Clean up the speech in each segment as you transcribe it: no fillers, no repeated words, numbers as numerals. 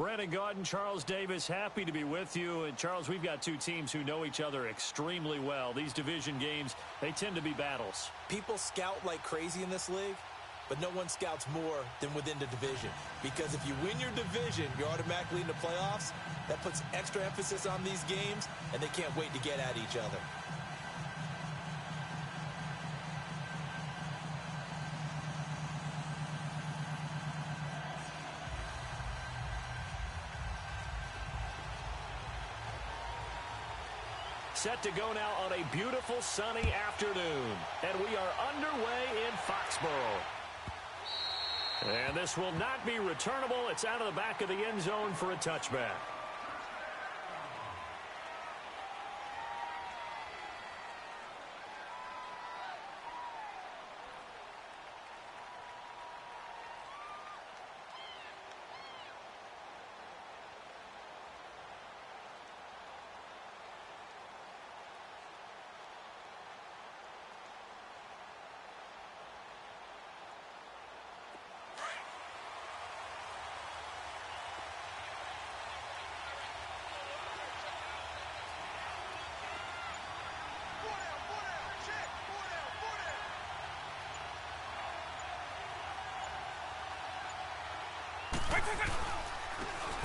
Brandon Gaudin, Charles Davis, happy to be with you. And, Charles, we've got two teams who know each other extremely well. These division games, they tend to be battles. People scout like crazy in this league, but no one scouts more than within the division. Because if you win your division, you're automatically in the playoffs. That puts extra emphasis on these games, and they can't wait to get at each other. Set to go now on a beautiful sunny afternoon. And we are underway in Foxborough. And this will not be returnable. It's out of the back of the end zone for a touchback.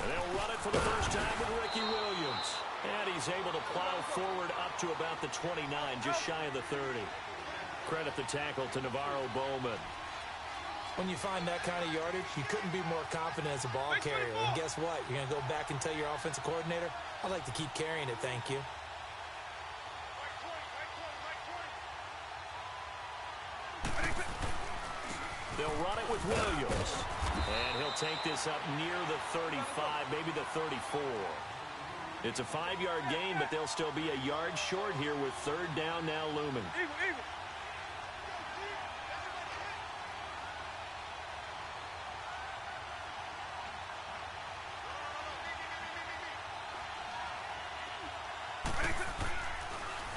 And they'll run it for the first time with Ricky Williams. And he's able to plow forward up to about the 29, just shy of the 30. Credit the tackle to Navarro Bowman. When you find that kind of yardage, you couldn't be more confident as a ball carrier. And guess what? You're going to go back and tell your offensive coordinator, I'd like to keep carrying it, thank you. They'll run it with Williams. And he'll take this up near the 35, maybe the 34. It's a 5-yard gain, but they'll still be a yard short here with third down now looming.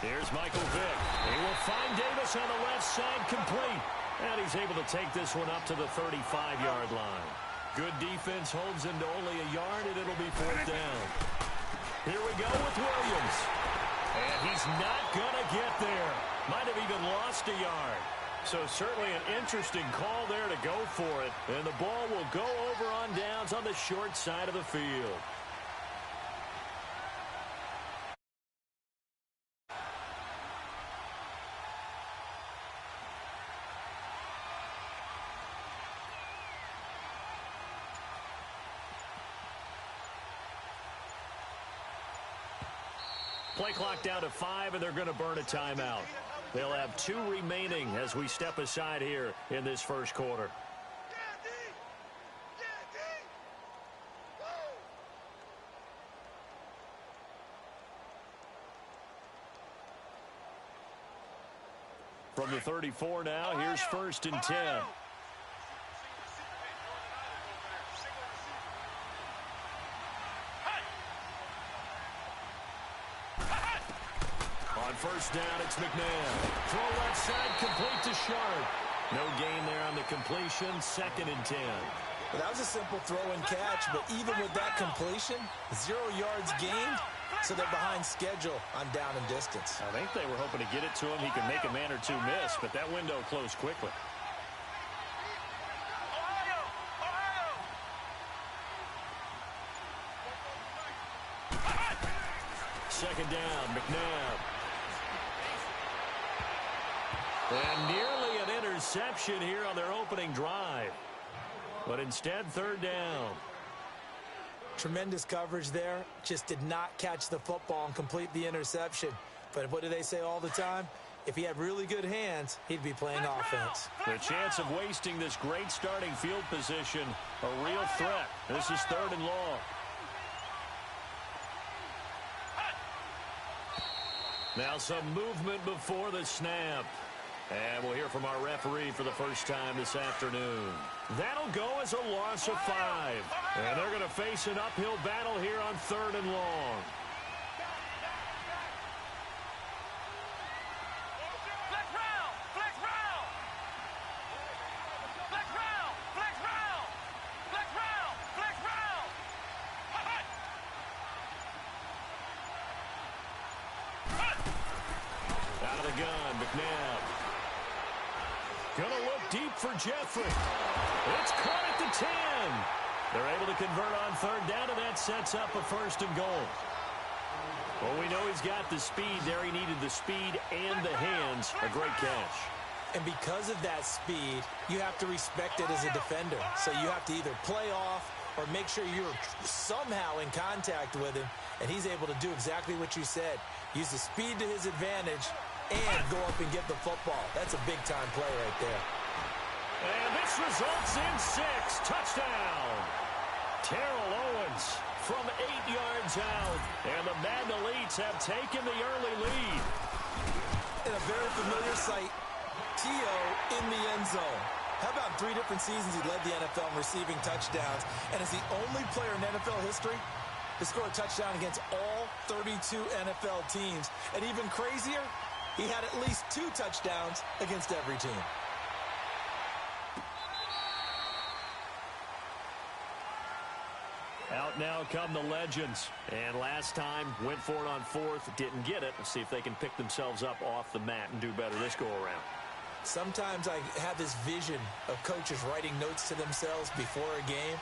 Here's Michael Vick. He will find Davis on the left side, complete. And he's able to take this one up to the 35-yard line. Good defense holds him to only a yard, and it'll be fourth down. Here we go with Williams. And he's not going to get there. Might have even lost a yard. So certainly an interesting call there to go for it. And the ball will go over on downs on the short side of the field. Play clock down to 5, and they're going to burn a timeout. They'll have 2 remaining as we step aside here in this first quarter. From the 34 now, here's first and 10. First down, it's McNabb. Throw left side, complete to Sharp. No gain there on the completion, second and 10. Well, that was a simple throw and catch, but even with that completion, 0 yards gained, so they're behind schedule on down and distance. I think they were hoping to get it to him. He could make a man or two miss, but that window closed quickly. Second down, McNabb. And nearly an interception here on their opening drive. But instead, third down. Tremendous coverage there. Just did not catch the football and complete the interception. But what do they say all the time? If he had really good hands, he'd be playing offense. The chance of wasting this great starting field position, a real threat. This is third and long. Now some movement before the snap. And we'll hear from our referee for the first time this afternoon. That'll go as a loss of 5. And they're going to face an uphill battle here on third and long. for Jeffrey. It's caught at the 10. They're able to convert on third down, and that sets up a 1st and goal. Well, we know he's got the speed there. He needed the speed and the hands. A great catch. And because of that speed, you have to respect it as a defender. So you have to either play off or make sure you're somehow in contact with him, and he's able to do exactly what you said. Use the speed to his advantage and go up and get the football. That's a big-time play right there. And this results in 6. Touchdown. Terrell Owens from 8 yards out. And the Madden Elites have taken the early lead. In a very familiar sight, T.O. in the end zone. How about 3 different seasons he led the NFL in receiving touchdowns, and is the only player in NFL history to score a touchdown against all 32 NFL teams. And even crazier, he had at least 2 touchdowns against every team. Out now come the legends. And last time, went for it on 4th, didn't get it. Let's see if they can pick themselves up off the mat and do better this go-around. Sometimes I have this vision of coaches writing notes to themselves before a game.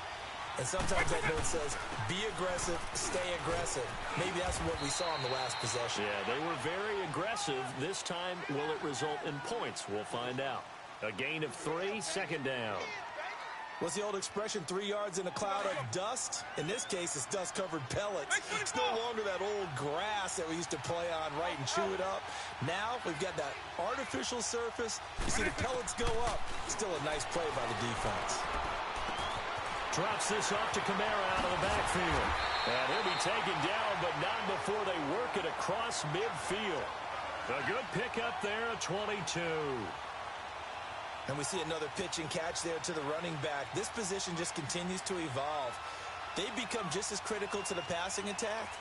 And sometimes that note says, be aggressive, stay aggressive. Maybe that's what we saw in the last possession. Yeah, they were very aggressive. This time, will it result in points? We'll find out. A gain of 3, 2nd down. What's the old expression, 3 yards in a cloud of dust? In this case, it's dust-covered pellets. It's no longer that old grass that we used to play on, right, and chew it up. Now we've got that artificial surface. You see the pellets go up. Still a nice play by the defense. Drops this off to Kamara out of the backfield. And he'll be taken down, but not before they work it across midfield. A good pickup there at 22. And we see another pitch and catch there to the running back. This position just continues to evolve. They've become just as critical to the passing attack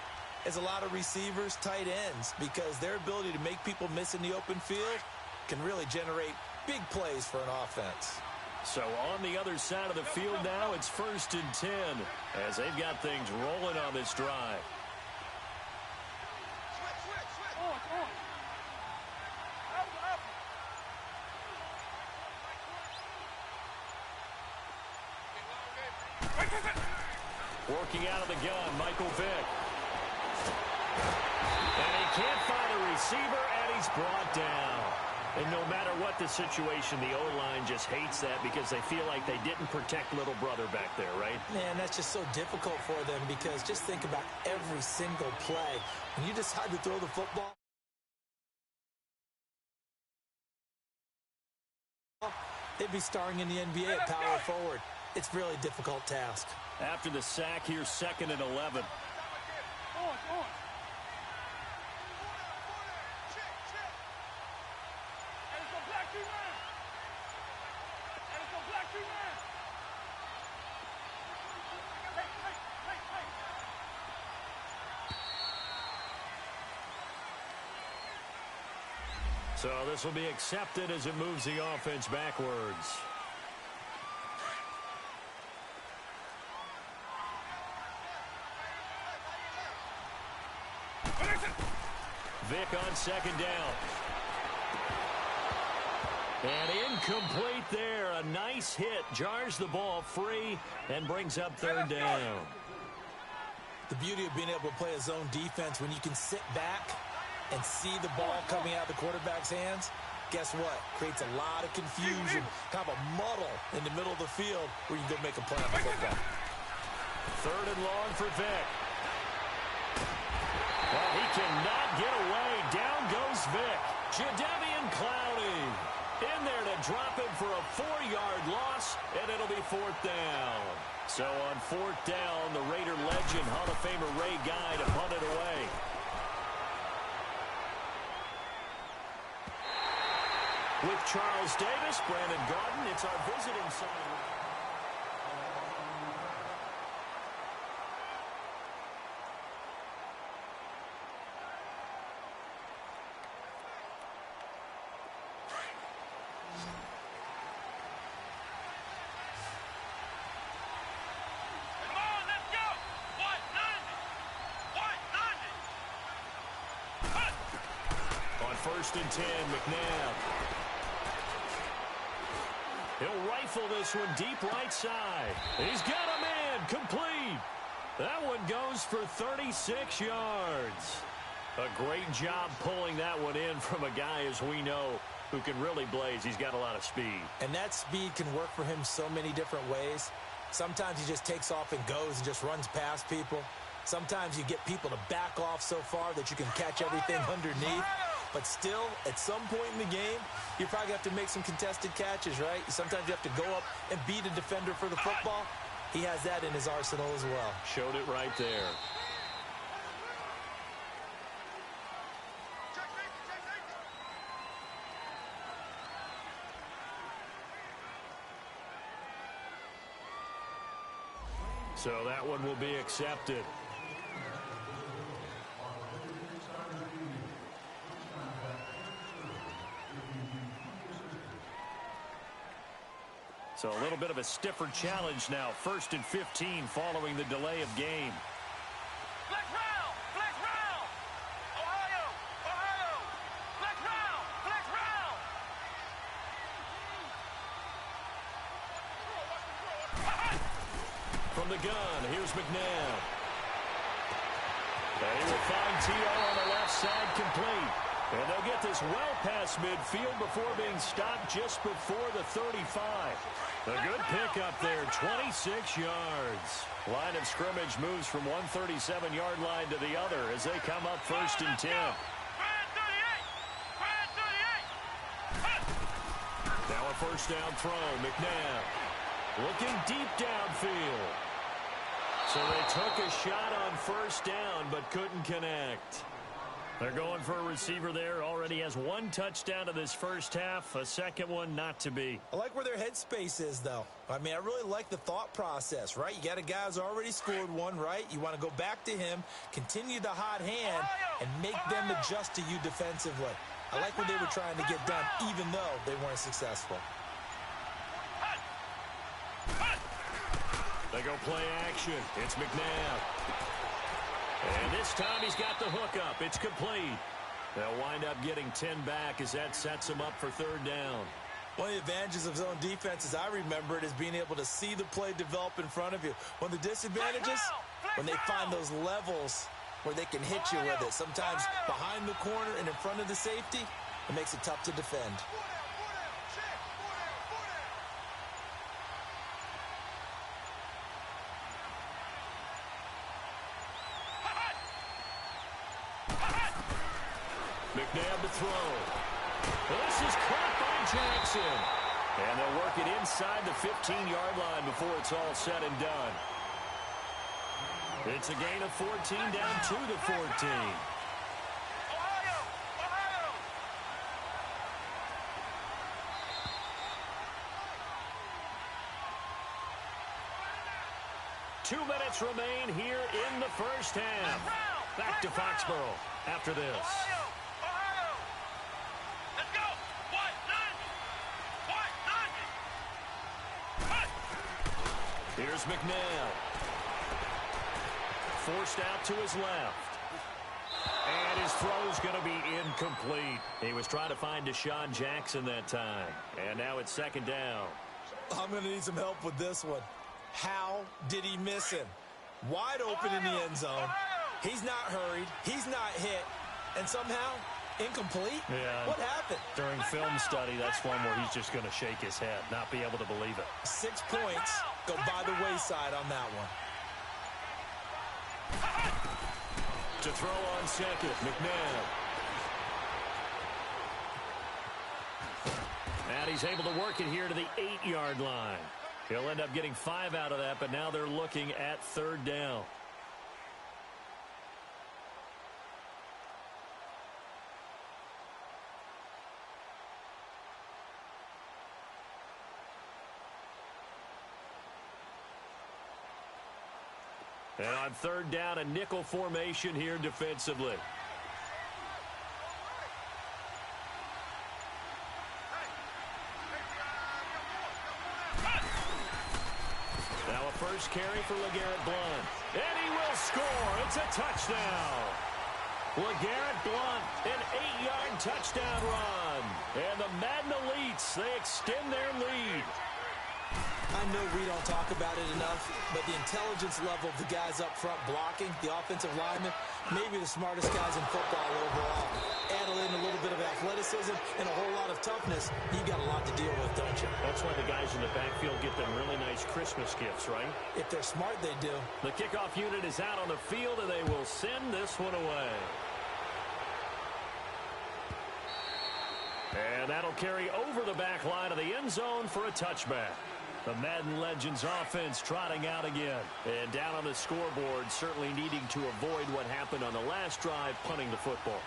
as a lot of receivers, tight ends, because their ability to make people miss in the open field can really generate big plays for an offense. So on the other side of the field now, it's 1st and 10 as they've got things rolling on this drive. Working out of the gun, Michael Vick. And he can't find a receiver, and he's brought down. And no matter what the situation, the O-line just hates that because they feel like they didn't protect little brother back there, right? Man, that's just so difficult for them because just think about every single play. When you decide to throw the football, they'd be starring in the NBA at power forward. It's a really difficult task. After the sack, here's 2nd and 11. So this will be accepted as it moves the offense backwards. Vick on 2nd down. And incomplete there. A nice hit. Jars the ball free and brings up 3rd down. The beauty of being able to play a zone defense when you can sit back and see the ball coming out of the quarterback's hands, guess what? Creates a lot of confusion, kind of a muddle in the middle of the field where you can go make a play on the football. 3rd and long for Vick. Well, he cannot get away. Down goes Vick. Jadeveon Clowney in there to drop him for a 4-yard loss, and it'll be 4th down. So on 4th down, the Raider legend, Hall of Famer Ray Guy to punt it away. With Charles Davis, Brandon Garden, it's our visiting side. On 1st and 10, McNabb. He'll rifle this one deep right side. He's got a man complete. That one goes for 36 yards. A great job pulling that one in from a guy, as we know, who can really blaze. He's got a lot of speed. And that speed can work for him so many different ways. Sometimes he just takes off and goes and just runs past people. Sometimes you get people to back off so far that you can catch everything underneath. But still, at some point in the game, you probably have to make some contested catches, right? Sometimes you have to go up and beat a defender for the football. He has that in his arsenal as well. Showed it right there. So that one will be accepted. So a little bit of a stiffer challenge now. 1st and 15 following the delay of game. Flex round! Flex round! Ohio! Ohio! Flex round! Flex round! From the gun, here's McNabb. And he will find T.O. on the left side complete. And they'll get this well past midfield before being stopped just before the 35. A good pickup there, 26 yards. Line of scrimmage moves from one 37-yard line to the other as they come up 1st and 10. Now a first down throw, McNabb. Looking deep downfield. So they took a shot on 1st down but couldn't connect. They're going for a receiver there. Already has 1 touchdown in this first half. A second one not to be. I like where their headspace is, though. I mean, I really like the thought process, right? You got a guy who's already scored one, right? You want to go back to him, continue the hot hand, and make them adjust to you defensively. I like what they were trying to get done, even though they weren't successful. They go play action. It's McNabb. And this time he's got the hook up. It's complete. They'll wind up getting 10 back as that sets them up for 3rd down. One of the advantages of zone defense, as I remember it, is being able to see the play develop in front of you. One of the disadvantages, when they find those levels where they can hit you with it. Sometimes behind the corner and in front of the safety, it makes it tough to defend. McNabb to throw. This is caught by Jackson. And they'll work it inside the 15-yard line before it's all said and done. It's a gain of 14 down to the 14. Ohio! Ohio! 2 minutes remain here in the first half. Back to Foxborough after this. Ohio! Ohio! Let's go! What? Here's McNabb. Forced out to his left. And his throw's going to be incomplete. He was trying to find Deshaun Jackson that time. And now it's 2nd down. I'm going to need some help with this one. How did he miss him? Wide open in the end zone. He's not hurried. He's not hit. And somehow, incomplete? Yeah. What happened? During film study, that's one where he's just going to shake his head, not be able to believe it. 6 points go by the wayside on that one. To throw on 2nd, McNabb. And he's able to work it here to the 8-yard line. He'll end up getting 5 out of that, but now they're looking at 3rd down. And on 3rd down, a nickel formation here defensively. Now a first carry for LeGarrette Blount. And he will score. It's a touchdown. LeGarrette Blount, an 8-yard touchdown run. And the Madden Elites, they extend their lead. I know we don't talk about it enough, but the intelligence level of the guys up front blocking, the offensive linemen, maybe the smartest guys in football overall. Add in a little bit of athleticism and a whole lot of toughness, you got a lot to deal with, don't you? That's why the guys in the backfield get them really nice Christmas gifts, right? If they're smart, they do. The kickoff unit is out on the field, and they will send this one away. And that'll carry over the back line of the end zone for a touchback. The Madden Legends offense trotting out again. And down on the scoreboard, certainly needing to avoid what happened on the last drive, punting the football.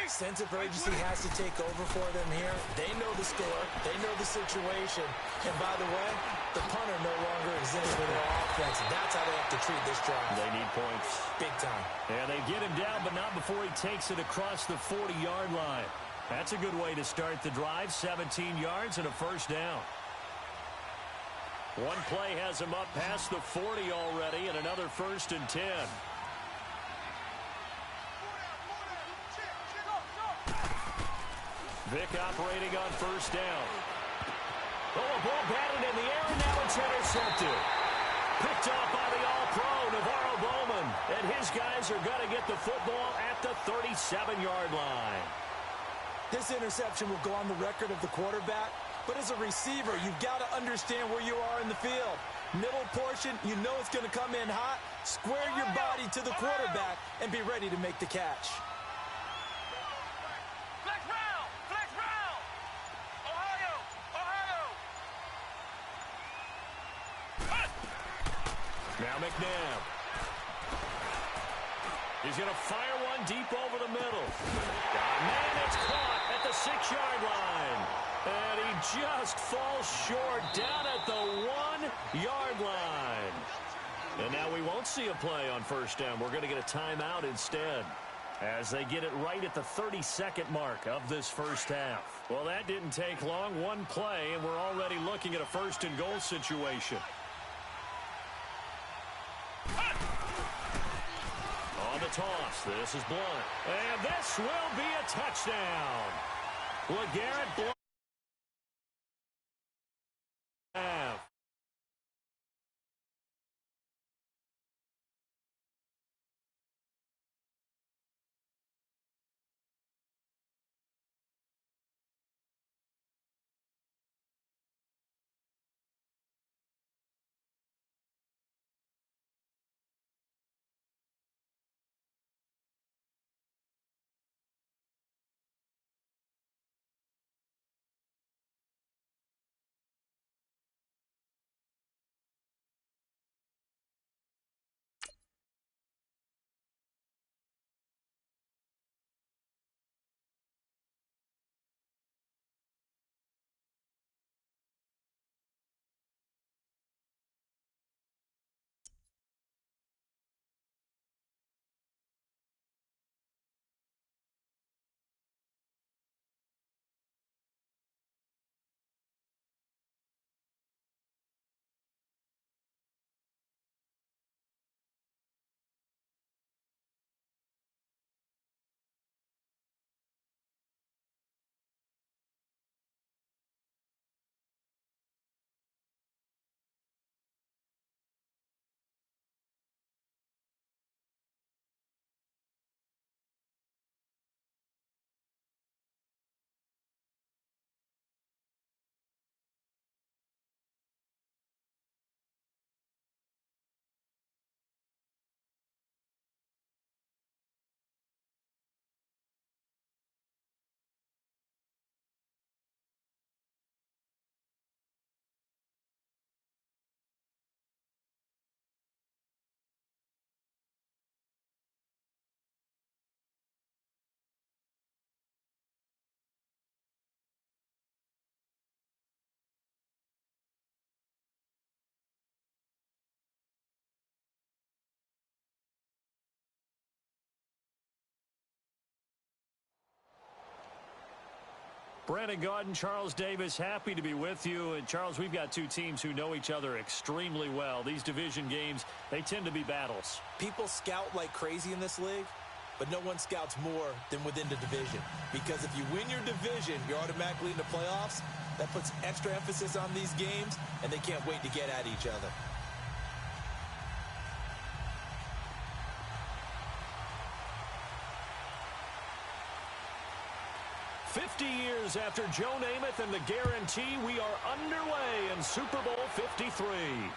Sense of urgency has to take over for them here. They know the score. They know the situation. And by the way, the punter no longer exists for their offense. That's how they have to treat this drive. They need points. Big time. And they get him down, but not before he takes it across the 40-yard line. That's a good way to start the drive. 17 yards and a first down. One play has him up past the 40 already, and another 1st and 10. Vick operating on 1st down. Oh, a ball batted in the air, and now it's intercepted. Picked off by the All-Pro, Navarro Bowman. And his guys are going to get the football at the 37-yard line. This interception will go on the record of the quarterback, but as a receiver, you've got to understand where you are in the field. Middle portion, you know it's going to come in hot. Square your body to the quarterback and be ready to make the catch. Flex round! Flex round! Ohio! Ohio! Now McNabb. He's going to fire one deep over the middle. Man, it's caught at the 6-yard line. And he just falls short down at the 1-yard line. And now we won't see a play on 1st down. We're going to get a timeout instead as they get it right at the 32nd mark of this first half. Well, that didn't take long. One play, and we're already looking at a 1st and goal situation. On the toss, this is Blunt. And this will be a touchdown. LeGarrette Blunt. Brandon Gaudin, Charles Davis, happy to be with you. And, Charles, we've got two teams who know each other extremely well. These division games, they tend to be battles. People scout like crazy in this league, but no one scouts more than within the division. Because if you win your division, you're automatically in the playoffs. That puts extra emphasis on these games, and they can't wait to get at each other. "50 years after Joe Namath and the guarantee, we are underway in Super Bowl 53.